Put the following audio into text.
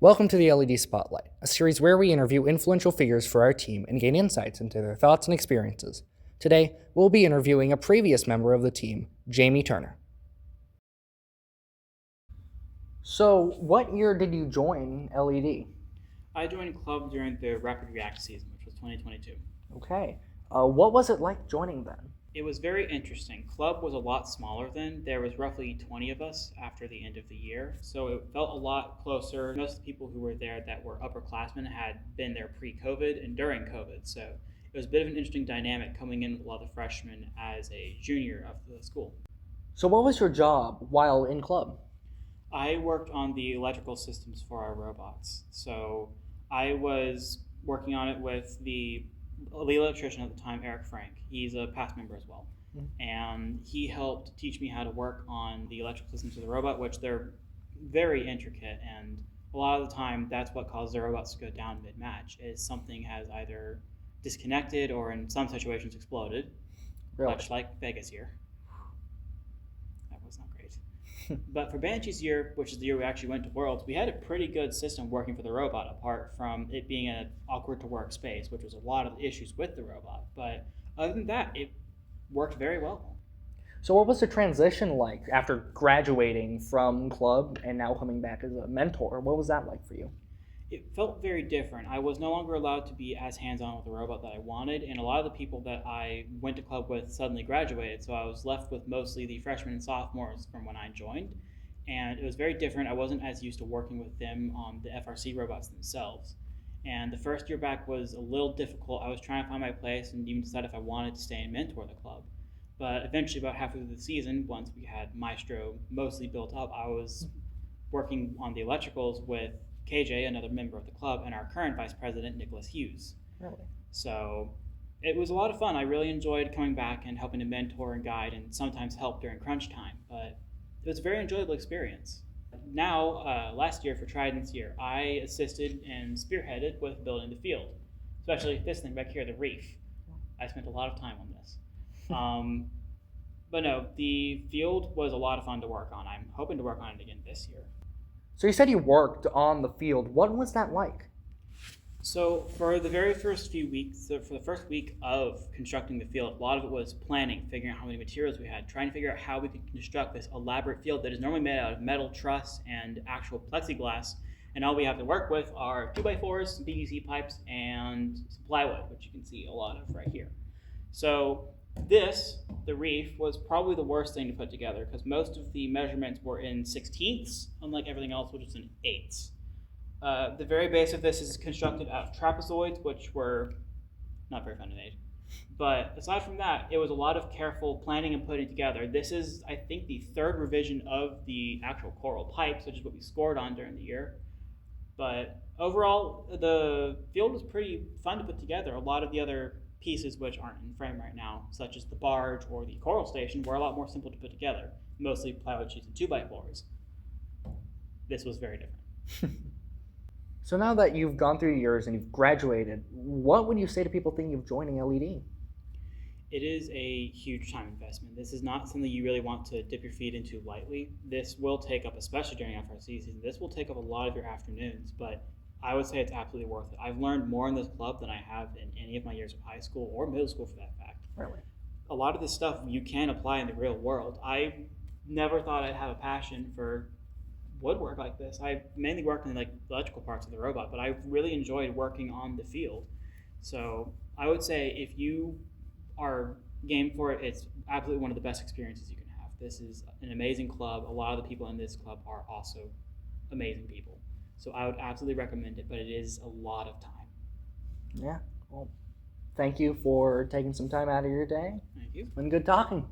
Welcome to the LED Spotlight, a series where we interview influential figures for our team and gain insights into their thoughts and experiences. Today, we'll be interviewing a previous member of the team, Jamie Turner. So, what year did you join LED? I joined club during the Rapid React season, which was 2022. Okay. What was it like joining then? It was very interesting. Club was a lot smaller then. There was roughly 20 of us after the end of the year, so it felt a lot closer. Most of the people who were there that were upperclassmen had been there pre-COVID and during COVID, so it was a bit of an interesting dynamic coming in with a lot of the freshmen as a junior of the school. So, what was your job while in club? I worked on the electrical systems for our robots, so I was working on it with the lead electrician at the time, Eric Frank. He's a past member as well. And he helped teach me how to work on the electrical systems of the robot, which they're very intricate. And a lot of the time, that's what causes the robots to go down mid-match, is something has either disconnected or in some situations exploded, Really? much like Vegas year. That was not great. But for Banshee's year, which is the year we actually went to Worlds, we had a pretty good system working for the robot, apart from it being an awkward to work space, which was a lot of issues with the robot. But other than that, it worked very well. So, what was the transition like after graduating from club and now coming back as a mentor? What was that like for you? It felt very different. I was no longer allowed to be as hands-on with the robot that I wanted, and a lot of the people that I went to club with suddenly graduated, so I was left with mostly the freshmen and sophomores from when I joined, and it was very different. I wasn't as used to working with them on the FRC robots themselves, and the first year back was a little difficult. I was trying to find my place and even decide if I wanted to stay and mentor the club, but eventually about halfway through the season, once we had Maestro mostly built up, I was working on the electricals with KJ, another member of the club, and our current vice president, Nicholas Hughes. Really? So it was a lot of fun. I really enjoyed coming back and helping to mentor and guide and sometimes help during crunch time, but it was a very enjoyable experience. Now, last year for Trident's year, I assisted and spearheaded with building the field, especially this thing back here, the reef. I spent a lot of time on this. But no, the field was a lot of fun to work on. I'm hoping to work on it again this year. So, you said you worked on the field. What was that like? So for the very first few weeks, so for the first week of constructing the field, a lot of it was planning, figuring out how many materials we had, trying to figure out how we could construct this elaborate field that is normally made out of metal truss and actual plexiglass, and all we have to work with are 2x4s, some PVC pipes, and some plywood, which you can see a lot of right here. So the reef, was probably the worst thing to put together because most of the measurements were in 16ths, unlike everything else, which is in 8ths. The very base of this is constructed out of trapezoids, which were not very fun to make. But aside from that, it was a lot of careful planning and putting together. This is, I think, the third revision of the actual coral pipes, which is what we scored on during the year. But overall, the field was pretty fun to put together. A lot of the other pieces which aren't in frame right now, such as the barge or the coral station, were a lot more simple to put together, mostly plywood sheets and 2x4s. This was very different. So, now that you've gone through years and you've graduated, what would you say to people thinking of joining LED? It is a huge time investment. This is not something you really want to dip your feet into lightly. This will take up, especially during FRC season, this will take up a lot of your afternoons, but I would say it's absolutely worth it. I've learned more in this club than I have in any of my years of high school or middle school for that fact. Really? A lot of this stuff you can apply in the real world. I never thought I'd have a passion for woodwork like this. I mainly worked in like the electrical parts of the robot, but I really enjoyed working on the field. So I would say if you are game for it, it's absolutely one of the best experiences you can have. This is an amazing club. A lot of the people in this club are also amazing people. So I would absolutely recommend it, but it is a lot of time. Yeah. Well, thank you for taking some time out of your day. Thank you. It's been good talking.